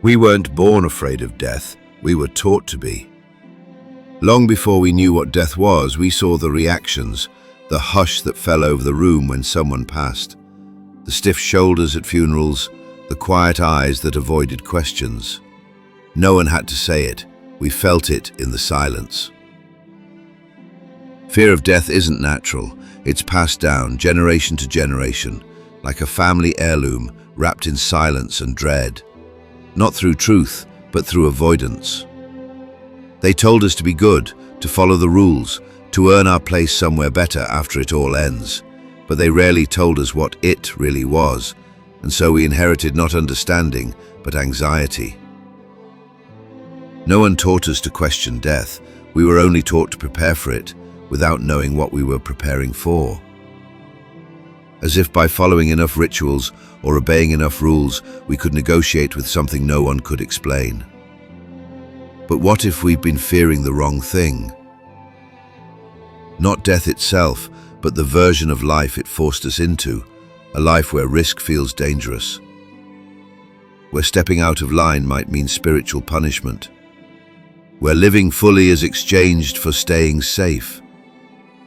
We weren't born afraid of death, we were taught to be. Long before we knew what death was, we saw the reactions, the hush that fell over the room when someone passed, the stiff shoulders at funerals, the quiet eyes that avoided questions. No one had to say it, we felt it in the silence. Fear of death isn't natural, it's passed down generation to generation, like a family heirloom wrapped in silence and dread. Not through truth, but through avoidance. They told us to be good, to follow the rules, to earn our place somewhere better after it all ends. But they rarely told us what it really was, and so we inherited not understanding, but anxiety. No one taught us to question death, we were only taught to prepare for it, without knowing what we were preparing for. As if by following enough rituals or obeying enough rules, we could negotiate with something no one could explain. But what if we'd been fearing the wrong thing? Not death itself, but the version of life it forced us into, a life where risk feels dangerous, where stepping out of line might mean spiritual punishment, where living fully is exchanged for staying safe.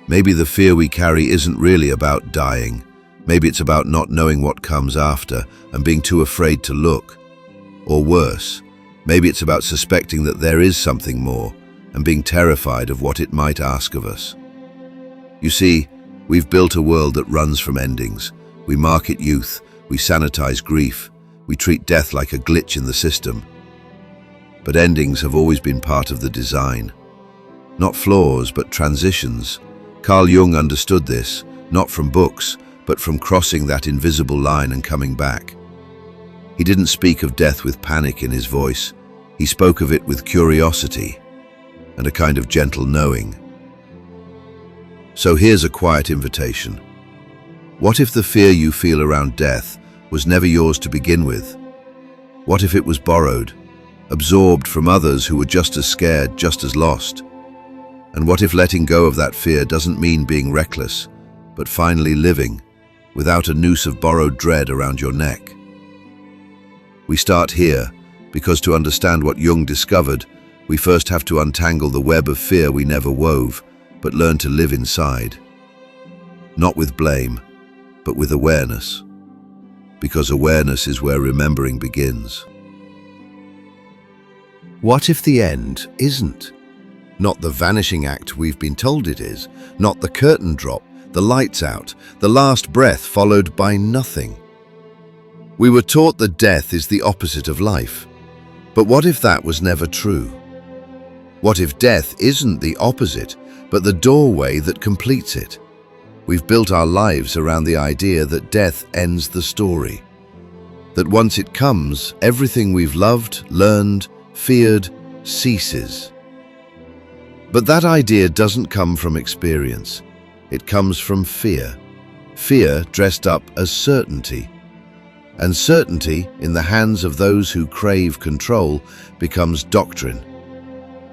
Maybe the fear we carry isn't really about dying. Maybe it's about not knowing what comes after and being too afraid to look. Or worse, maybe it's about suspecting that there is something more and being terrified of what it might ask of us. You see, we've built a world that runs from endings. We market youth, we sanitize grief, we treat death like a glitch in the system. But endings have always been part of the design. Not flaws, but transitions. Carl Jung understood this, not from books, but from crossing that invisible line and coming back. He didn't speak of death with panic in his voice. He spoke of it with curiosity and a kind of gentle knowing. So here's a quiet invitation. What if the fear you feel around death was never yours to begin with? What if it was borrowed, absorbed from others who were just as scared, just as lost? And what if letting go of that fear doesn't mean being reckless, but finally living, without a noose of borrowed dread around your neck? We start here, because to understand what Jung discovered, we first have to untangle the web of fear we never wove, but learn to live inside. Not with blame, but with awareness. Because awareness is where remembering begins. What if the end isn't? Not the vanishing act we've been told it is, not the curtain drop, the lights out, the last breath followed by nothing. We were taught that death is the opposite of life. But what if that was never true? What if death isn't the opposite, but the doorway that completes it? We've built our lives around the idea that death ends the story. That once it comes, everything we've loved, learned, feared, ceases. But that idea doesn't come from experience. It comes from fear. Fear dressed up as certainty. And certainty, in the hands of those who crave control, becomes doctrine.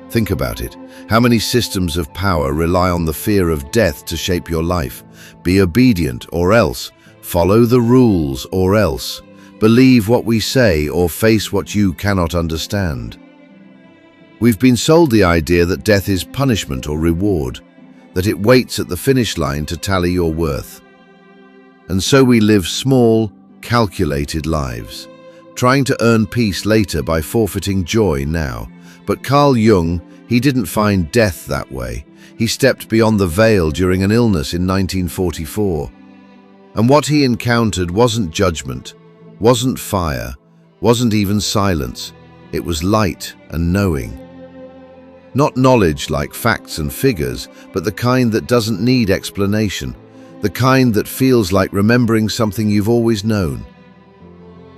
Think about it. How many systems of power rely on the fear of death to shape your life? Be obedient or else. Follow the rules or else. Believe what we say or face what you cannot understand. We've been sold the idea that death is punishment or reward, that it waits at the finish line to tally your worth. And so we live small, calculated lives, trying to earn peace later by forfeiting joy now. But Carl Jung, he didn't find death that way. He stepped beyond the veil during an illness in 1944. And what he encountered wasn't judgment, wasn't fire, wasn't even silence. It was light and knowing. Not knowledge like facts and figures, but the kind that doesn't need explanation, the kind that feels like remembering something you've always known.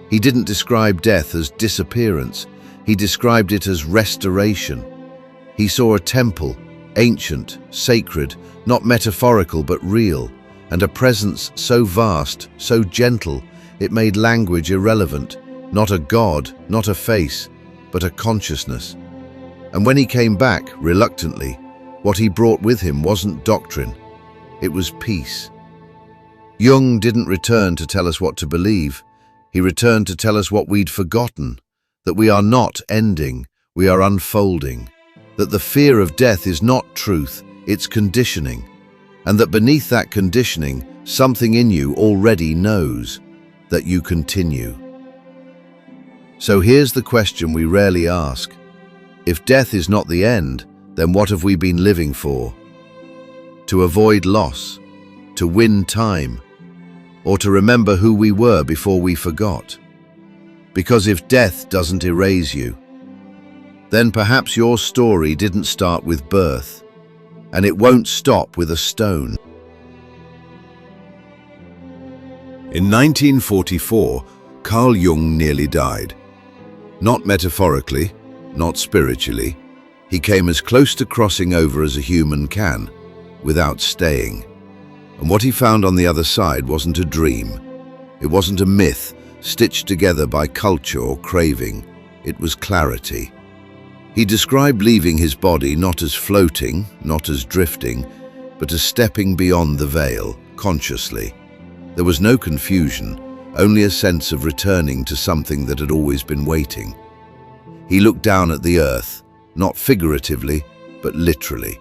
He didn't describe death as disappearance, he described it as restoration. He saw a temple, ancient, sacred, not metaphorical but real, and a presence so vast, so gentle, it made language irrelevant, not a god, not a face, but a consciousness. And when he came back, reluctantly, what he brought with him wasn't doctrine, it was peace. Jung didn't return to tell us what to believe, he returned to tell us what we'd forgotten, that we are not ending, we are unfolding, that the fear of death is not truth, it's conditioning, and that beneath that conditioning, something in you already knows that you continue. So here's the question we rarely ask. If death is not the end, then what have we been living for? To avoid loss, to win time, or to remember who we were before we forgot? Because if death doesn't erase you, then perhaps your story didn't start with birth, and it won't stop with a stone. In 1944, Carl Jung nearly died. Not metaphorically, not spiritually. He came as close to crossing over as a human can, without staying. And what he found on the other side wasn't a dream. It wasn't a myth stitched together by culture or craving. It was clarity. He described leaving his body not as floating, not as drifting, but as stepping beyond the veil, consciously. There was no confusion, only a sense of returning to something that had always been waiting. He looked down at the earth, not figuratively, but literally.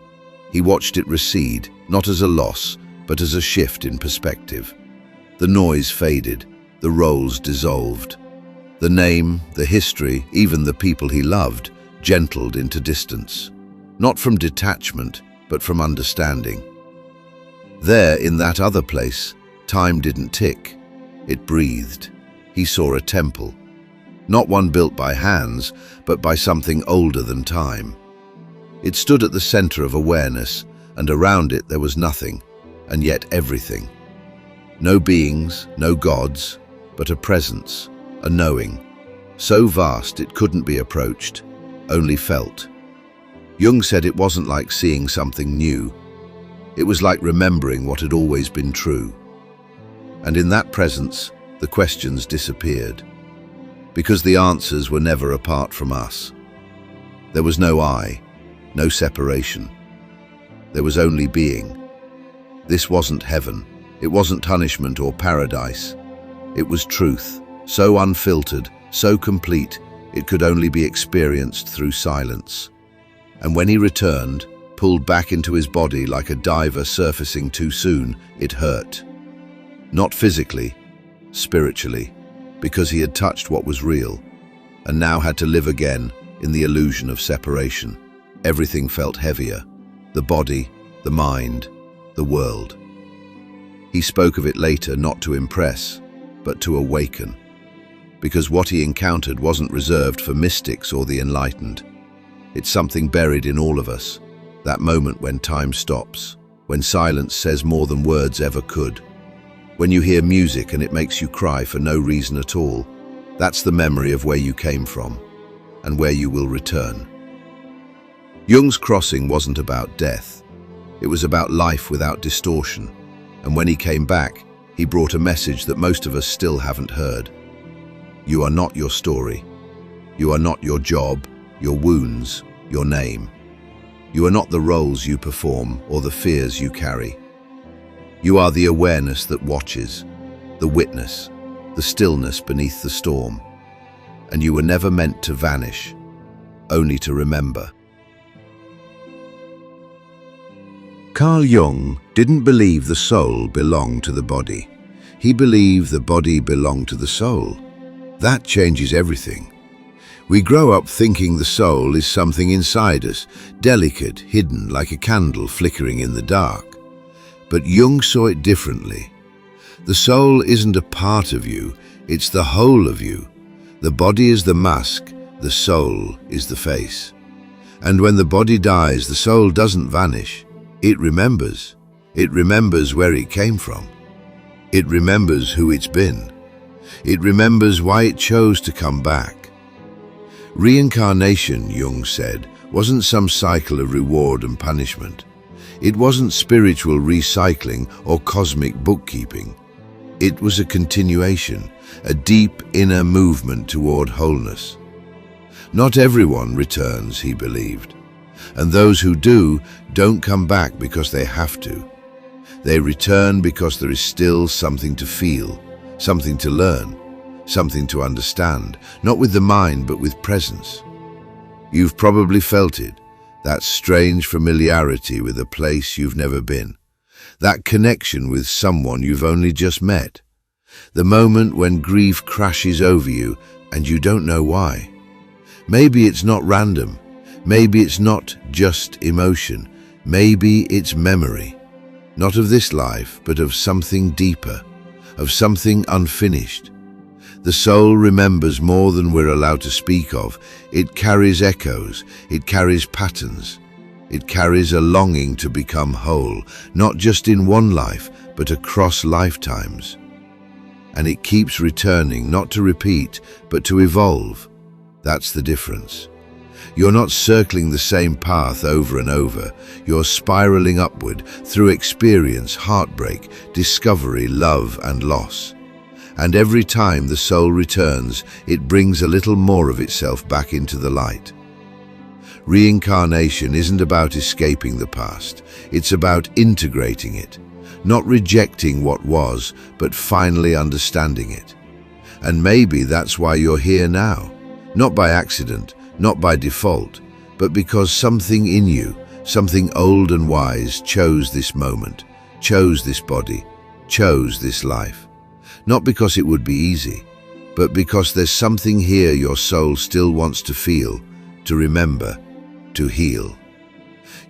He watched it recede, not as a loss, but as a shift in perspective. The noise faded, the roles dissolved. The name, the history, even the people he loved, gentled into distance. Not from detachment, but from understanding. There, in that other place, time didn't tick. It breathed. He saw a temple. Not one built by hands, but by something older than time. It stood at the center of awareness, and around it there was nothing, and yet everything. No beings, no gods, but a presence, a knowing, so vast it couldn't be approached, only felt. Jung said it wasn't like seeing something new. It was like remembering what had always been true. And in that presence, the questions disappeared, because the answers were never apart from us. There was no I, no separation. There was only being. This wasn't heaven. It wasn't punishment or paradise. It was truth, so unfiltered, so complete, it could only be experienced through silence. And when he returned, pulled back into his body like a diver surfacing too soon, it hurt. Not physically, spiritually, because he had touched what was real, and now had to live again in the illusion of separation. Everything felt heavier. The body, the mind, the world. He spoke of it later not to impress, but to awaken. Because what he encountered wasn't reserved for mystics or the enlightened. It's something buried in all of us, that moment when time stops, when silence says more than words ever could. When you hear music and it makes you cry for no reason at all, that's the memory of where you came from, and where you will return. Jung's crossing wasn't about death. It was about life without distortion, and when he came back, he brought a message that most of us still haven't heard. You are not your story. You are not your job, your wounds, your name. You are not the roles you perform or the fears you carry. You are the awareness that watches, the witness, the stillness beneath the storm. And you were never meant to vanish, only to remember. Carl Jung didn't believe the soul belonged to the body. He believed the body belonged to the soul. That changes everything. We grow up thinking the soul is something inside us, delicate, hidden, like a candle flickering in the dark. But Jung saw it differently. The soul isn't a part of you, it's the whole of you. The body is the mask, the soul is the face. And when the body dies, the soul doesn't vanish. It remembers. It remembers where it came from. It remembers who it's been. It remembers why it chose to come back. Reincarnation, Jung said, wasn't some cycle of reward and punishment. It wasn't spiritual recycling or cosmic bookkeeping. It was a continuation, a deep inner movement toward wholeness. Not everyone returns, he believed. And those who do, don't come back because they have to. They return because there is still something to feel, something to learn, something to understand, not with the mind but with presence. You've probably felt it, that strange familiarity with a place you've never been, that connection with someone you've only just met, the moment when grief crashes over you and you don't know why. Maybe it's not random, maybe it's not just emotion, maybe it's memory, not of this life but of something deeper, of something unfinished. The soul remembers more than we're allowed to speak of. It carries echoes, it carries patterns, it carries a longing to become whole, not just in one life, but across lifetimes. And it keeps returning, not to repeat, but to evolve. That's the difference. You're not circling the same path over and over. You're spiraling upward through experience, heartbreak, discovery, love, and loss. And every time the soul returns, it brings a little more of itself back into the light. Reincarnation isn't about escaping the past. It's about integrating it, not rejecting what was, but finally understanding it. And maybe that's why you're here now, not by accident, not by default, but because something in you, something old and wise, chose this moment, chose this body, chose this life. Not because it would be easy, but because there's something here your soul still wants to feel, to remember, to heal.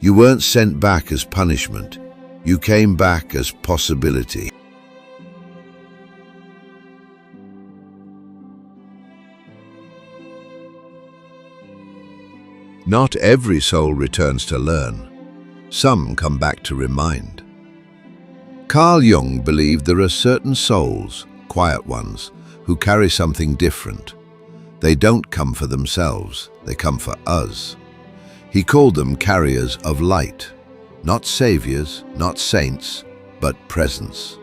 You weren't sent back as punishment. You came back as possibility. Not every soul returns to learn. Some come back to remind. Carl Jung believed there are certain souls, quiet ones, who carry something different. They don't come for themselves, they come for us. He called them carriers of light, not saviors, not saints, but presence.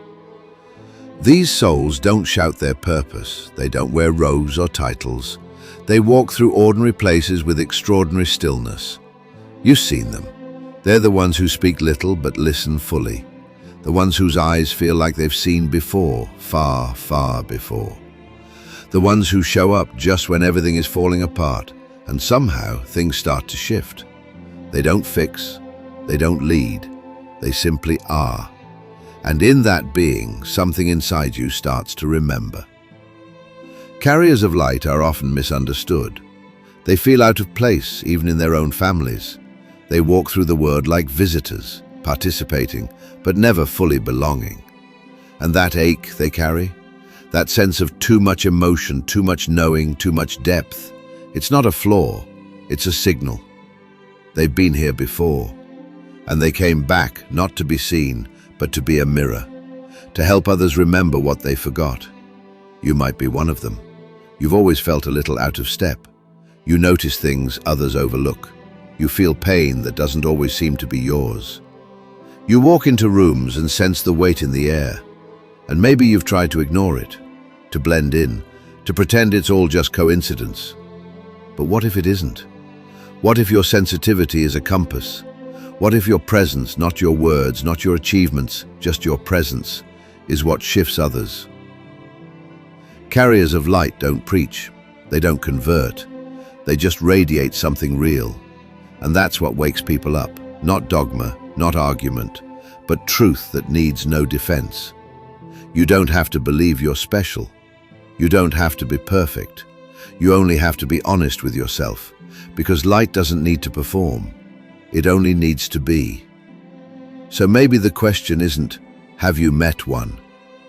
These souls don't shout their purpose, they don't wear robes or titles. They walk through ordinary places with extraordinary stillness. You've seen them. They're the ones who speak little but listen fully. The ones whose eyes feel like they've seen before, far, far before. The ones who show up just when everything is falling apart, and somehow things start to shift. They don't fix, they don't lead, they simply are. And in that being, something inside you starts to remember. Carriers of light are often misunderstood. They feel out of place, even in their own families. They walk through the world like visitors, participating, but never fully belonging. And that ache they carry, that sense of too much emotion, too much knowing, too much depth, it's not a flaw, it's a signal. They've been here before, and they came back not to be seen, but to be a mirror, to help others remember what they forgot. You might be one of them. You've always felt a little out of step. You notice things others overlook. You feel pain that doesn't always seem to be yours. You walk into rooms and sense the weight in the air, and maybe you've tried to ignore it, to blend in, to pretend it's all just coincidence. But what if it isn't? What if your sensitivity is a compass? What if your presence, not your words, not your achievements, just your presence, is what shifts others? Carriers of light don't preach, they don't convert, they just radiate something real. And that's what wakes people up, not dogma, not argument, but truth that needs no defense. You don't have to believe you're special. You don't have to be perfect. You only have to be honest with yourself, because light doesn't need to perform. It only needs to be. So maybe the question isn't, have you met one?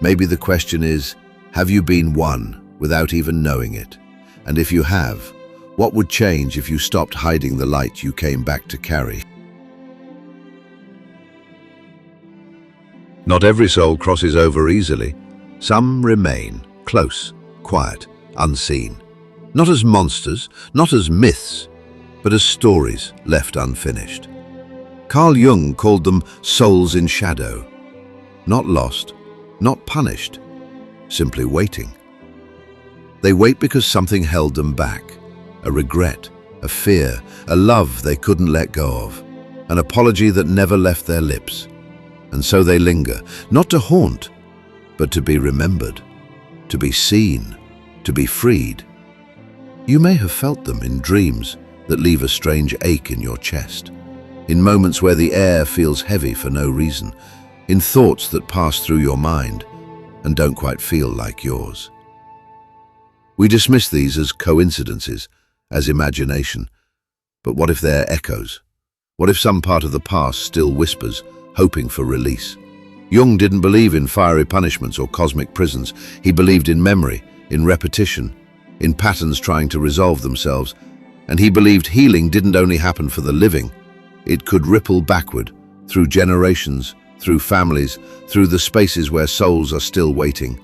Maybe the question is, have you been one without even knowing it? And if you have, what would change if you stopped hiding the light you came back to carry? Not every soul crosses over easily. Some remain close, quiet, unseen. Not as monsters, not as myths, but as stories left unfinished. Carl Jung called them souls in shadow. Not lost, not punished, simply waiting. They wait because something held them back. A regret, a fear, a love they couldn't let go of, an apology that never left their lips. And so they linger, not to haunt, but to be remembered, to be seen, to be freed. You may have felt them in dreams that leave a strange ache in your chest, in moments where the air feels heavy for no reason, in thoughts that pass through your mind and don't quite feel like yours. We dismiss these as coincidences, as imagination. But what if they're echoes? What if some part of the past still whispers, hoping for release? Jung didn't believe in fiery punishments or cosmic prisons. He believed in memory, in repetition, in patterns trying to resolve themselves. And he believed healing didn't only happen for the living. It could ripple backward, through generations, through families, through the spaces where souls are still waiting.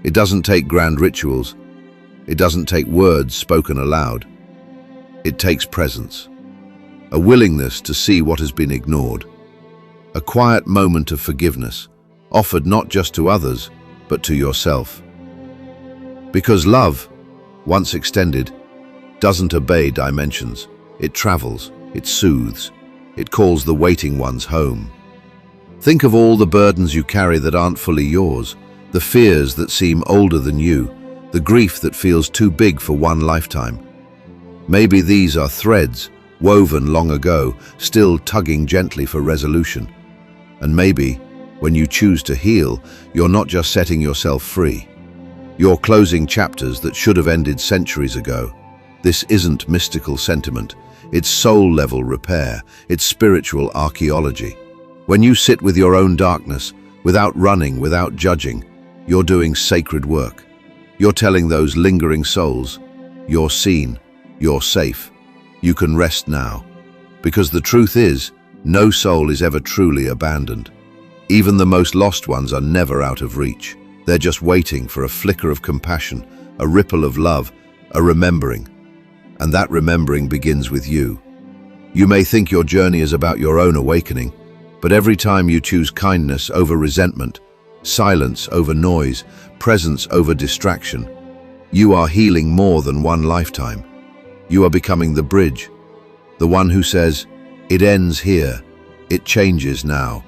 It doesn't take grand rituals. It doesn't take words spoken aloud. It takes presence, a willingness to see what has been ignored, a quiet moment of forgiveness, offered not just to others, but to yourself. Because love, once extended, doesn't obey dimensions. It travels, it soothes, it calls the waiting ones home. Think of all the burdens you carry that aren't fully yours, the fears that seem older than you, the grief that feels too big for one lifetime. Maybe these are threads, woven long ago, still tugging gently for resolution. And maybe, when you choose to heal, you're not just setting yourself free. You're closing chapters that should have ended centuries ago. This isn't mystical sentiment. It's soul-level repair. It's spiritual archaeology. When you sit with your own darkness, without running, without judging, you're doing sacred work. You're telling those lingering souls, you're seen, you're safe, you can rest now. Because the truth is, no soul is ever truly abandoned. Even the most lost ones are never out of reach. They're just waiting for a flicker of compassion, a ripple of love, a remembering. And that remembering begins with you. You may think your journey is about your own awakening, but every time you choose kindness over resentment, silence over noise, presence over distraction, you are healing more than one lifetime. You are becoming the bridge, the one who says, it ends here, it changes now.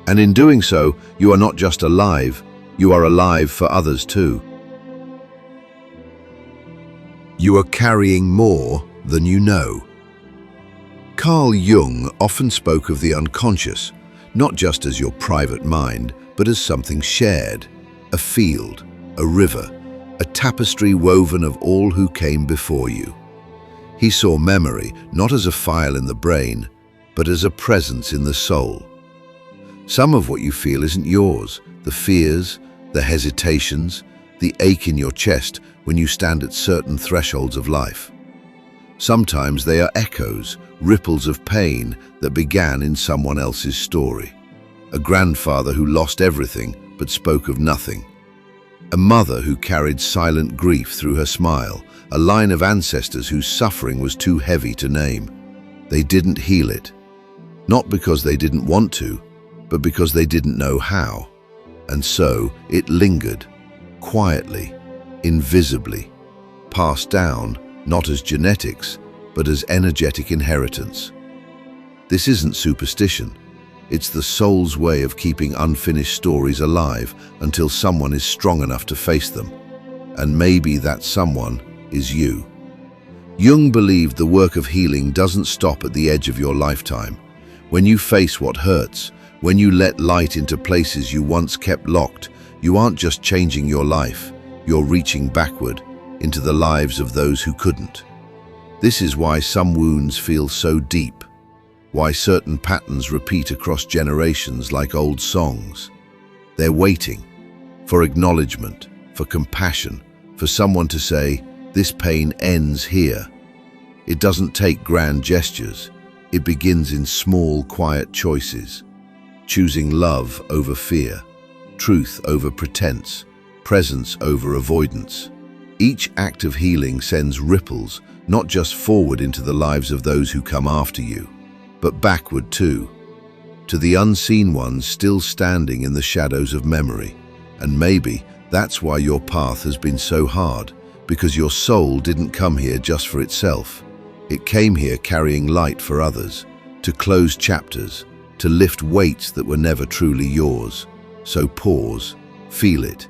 And in doing so, you are not just alive, you are alive for others too. You are carrying more than you know. Carl Jung often spoke of the unconscious, not just as your private mind, but as something shared, a field, a river, a tapestry woven of all who came before you. He saw memory not as a file in the brain, but as a presence in the soul. Some of what you feel isn't yours, the fears, the hesitations, the ache in your chest when you stand at certain thresholds of life. Sometimes they are echoes, ripples of pain that began in someone else's story. A grandfather who lost everything but spoke of nothing. A mother who carried silent grief through her smile. A line of ancestors whose suffering was too heavy to name. They didn't heal it. Not because they didn't want to, but because they didn't know how. And so it lingered, quietly, invisibly, passed down not as genetics, but as energetic inheritance. This isn't superstition. It's the soul's way of keeping unfinished stories alive until someone is strong enough to face them. And maybe that someone is you. Jung believed the work of healing doesn't stop at the edge of your lifetime. When you face what hurts, when you let light into places you once kept locked, you aren't just changing your life, you're reaching backward into the lives of those who couldn't. This is why some wounds feel so deep, why certain patterns repeat across generations like old songs. They're waiting for acknowledgement, for compassion, for someone to say, this pain ends here. It doesn't take grand gestures. It begins in small, quiet choices. Choosing love over fear, truth over pretense, presence over avoidance. Each act of healing sends ripples, not just forward into the lives of those who come after you, but backward too, to the unseen ones still standing in the shadows of memory. And maybe that's why your path has been so hard, because your soul didn't come here just for itself. It came here carrying light for others, to close chapters, to lift weights that were never truly yours. So pause, feel it.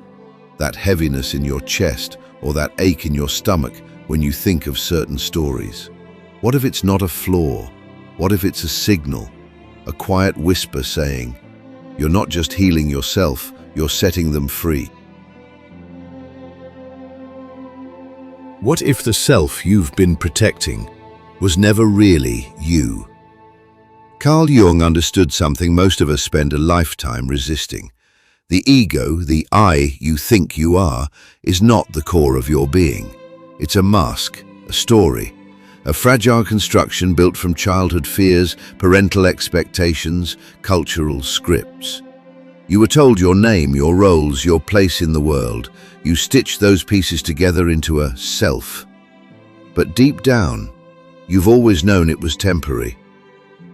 that heaviness in your chest or that ache in your stomach when you think of certain stories? What if it's not a flaw? What if it's a signal, a quiet whisper saying, you're not just healing yourself, you're setting them free? What if the self you've been protecting was never really you? Carl Jung understood something most of us spend a lifetime resisting. The ego, the I you think you are, is not the core of your being. It's a mask, a story, a fragile construction built from childhood fears, parental expectations, cultural scripts. You were told your name, your roles, your place in the world. You stitched those pieces together into a self. But deep down, you've always known it was temporary.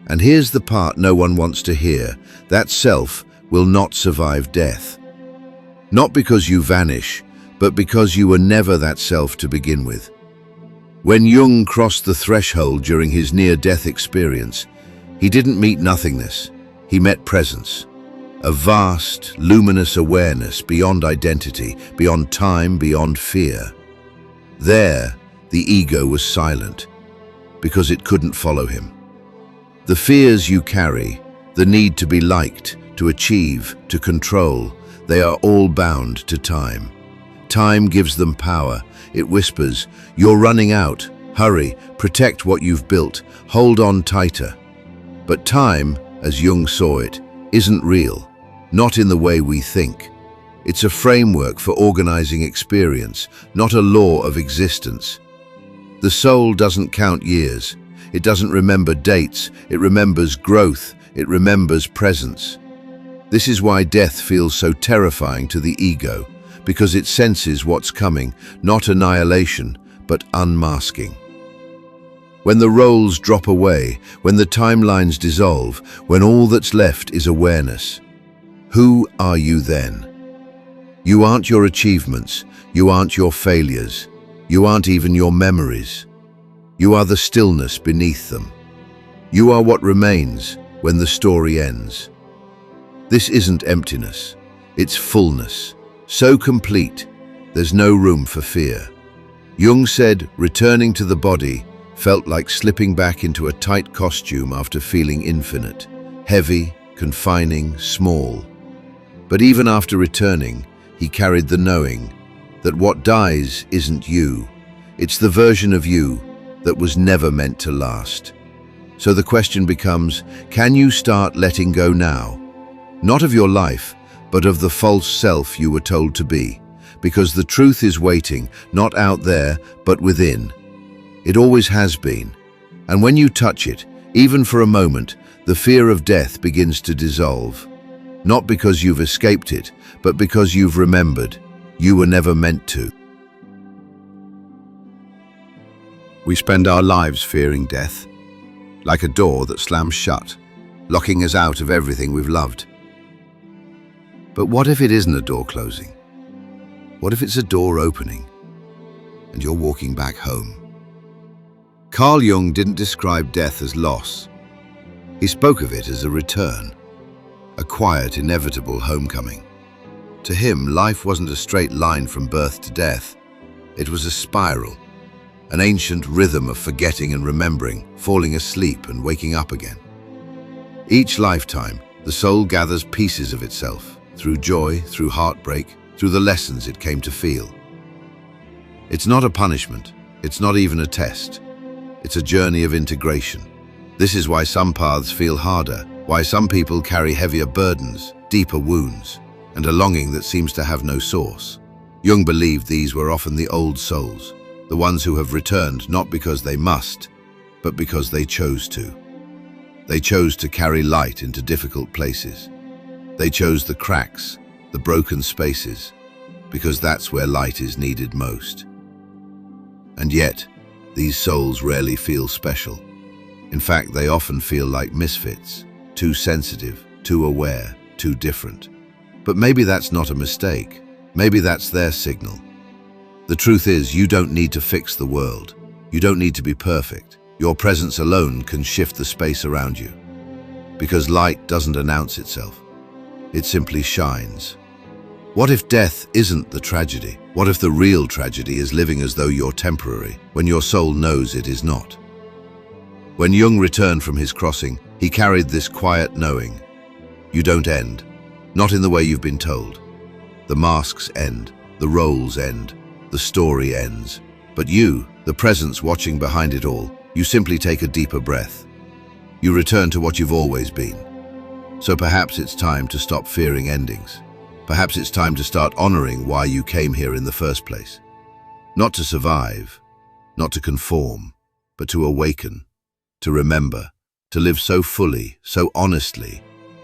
And here's the part no one wants to hear. That self will not survive death. Not because you vanish, but because you were never that self to begin with. When Jung crossed the threshold during his near-death experience, he didn't meet nothingness. He met presence. A vast, luminous awareness beyond identity, beyond time, beyond fear. There, the ego was silent, because it couldn't follow him. The fears you carry, the need to be liked, to achieve, to control, they are all bound to time. Time gives them power. It whispers, you're running out. Hurry, protect what you've built. Hold on tighter. But time, as Jung saw it, isn't real. Not in the way we think. It's a framework for organizing experience, not a law of existence. The soul doesn't count years. It doesn't remember dates. It remembers growth. It remembers presence. This is why death feels so terrifying to the ego, because it senses what's coming, not annihilation, but unmasking. When the roles drop away, when the timelines dissolve, when all that's left is awareness, who are you then? You aren't your achievements. You aren't your failures. You aren't even your memories. You are the stillness beneath them. You are what remains when the story ends. This isn't emptiness. It's fullness. So complete, there's no room for fear. Jung said returning to the body felt like slipping back into a tight costume after feeling infinite, heavy, confining, small. But even after returning, he carried the knowing that what dies isn't you. It's the version of you that was never meant to last. So the question becomes, can you start letting go now? Not of your life, but of the false self you were told to be. Because the truth is waiting, not out there, but within. It always has been. And when you touch it, even for a moment, the fear of death begins to dissolve. Not because you've escaped it, but because you've remembered. You were never meant to. We spend our lives fearing death, like a door that slams shut, locking us out of everything we've loved. But what if it isn't a door closing? What if it's a door opening, and you're walking back home? Carl Jung didn't describe death as loss. He spoke of it as a return, a quiet, inevitable homecoming. To him, life wasn't a straight line from birth to death. It was a spiral, an ancient rhythm of forgetting and remembering, falling asleep and waking up again. Each lifetime, the soul gathers pieces of itself, through joy, through heartbreak, through the lessons it came to feel. It's not a punishment. It's not even a test. It's a journey of integration. This is why some paths feel harder, why some people carry heavier burdens, deeper wounds, and a longing that seems to have no source. Jung believed these were often the old souls, the ones who have returned not because they must, but because they chose to. They chose to carry light into difficult places. They chose the cracks, the broken spaces, because that's where light is needed most. And yet, these souls rarely feel special. In fact, they often feel like misfits, too sensitive, too aware, too different. But maybe that's not a mistake. Maybe that's their signal. The truth is, you don't need to fix the world. You don't need to be perfect. Your presence alone can shift the space around you. Because light doesn't announce itself. It simply shines. What if death isn't the tragedy? What if the real tragedy is living as though you're temporary, when your soul knows it is not? When Jung returned from his crossing, he carried this quiet knowing. You don't end, not in the way you've been told. The masks end, the roles end, the story ends. But you, the presence watching behind it all, you simply take a deeper breath. You return to what you've always been. So perhaps it's time to stop fearing endings. Perhaps it's time to start honoring why you came here in the first place. Not to survive, not to conform, but to awaken, to remember, to live so fully, so honestly,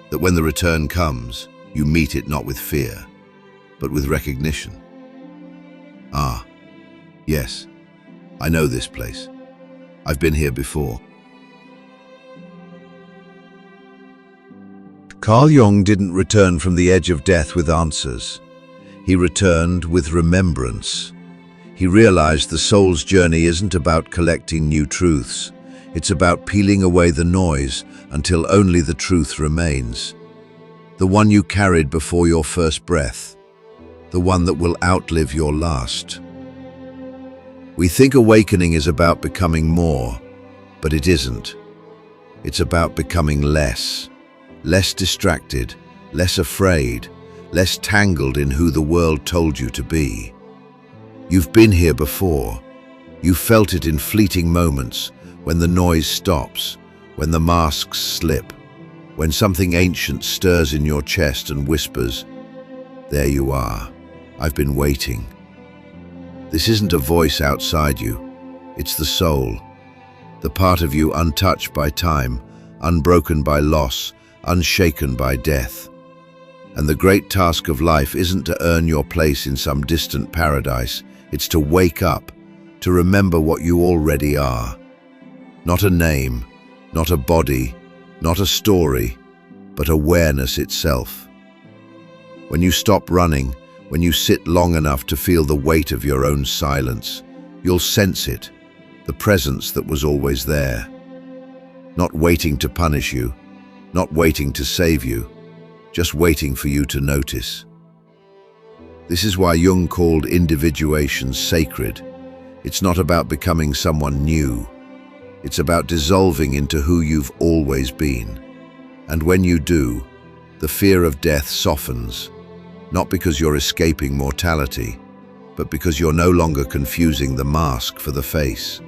that when the return comes, you meet it not with fear, but with recognition. Ah, yes, I know this place. I've been here before. Carl Jung didn't return from the edge of death with answers. He returned with remembrance. He realized the soul's journey isn't about collecting new truths. It's about peeling away the noise until only the truth remains. The one you carried before your first breath. The one that will outlive your last. We think awakening is about becoming more, but it isn't. It's about becoming less. Less distracted, less afraid, less tangled in who the world told you to be. You've been here before. You felt it in fleeting moments, when the noise stops, when the masks slip, when something ancient stirs in your chest and whispers, "There you are. I've been waiting." This isn't a voice outside you. It's the soul, the part of you untouched by time, unbroken by loss, unshaken by death. And the great task of life isn't to earn your place in some distant paradise. It's to wake up, to remember what you already are. Not a name, not a body, not a story, but awareness itself. When you stop running, when you sit long enough to feel the weight of your own silence, you'll sense it, the presence that was always there. Not waiting to punish you, not waiting to save you, just waiting for you to notice. This is why Jung called individuation sacred. It's not about becoming someone new. It's about dissolving into who you've always been. And when you do, the fear of death softens, not because you're escaping mortality, but because you're no longer confusing the mask for the face.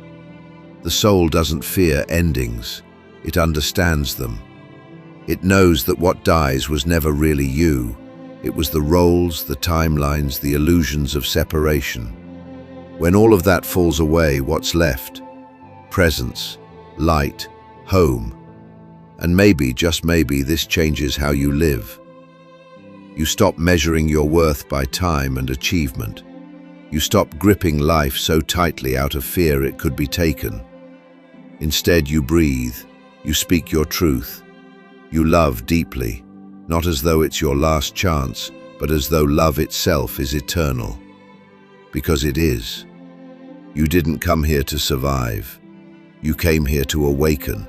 The soul doesn't fear endings. It understands them. It knows that what dies was never really you. It was the roles, the timelines, the illusions of separation. When all of that falls away, what's left? Presence, light, home. And maybe, just maybe, this changes how you live. You stop measuring your worth by time and achievement. You stop gripping life so tightly out of fear it could be taken. Instead, you breathe. You speak your truth. You love deeply, not as though it's your last chance, but as though love itself is eternal. Because it is. You didn't come here to survive. You came here to awaken.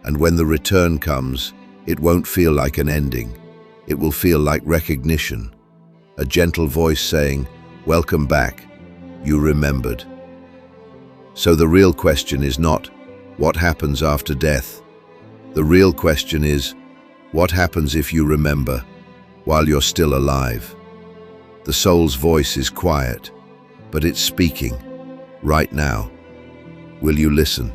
And when the return comes, it won't feel like an ending. It will feel like recognition. A gentle voice saying, "Welcome back. You remembered." So the real question is not, what happens after death? The real question is, what happens if you remember while you're still alive? The soul's voice is quiet, but it's speaking right now. Will you listen?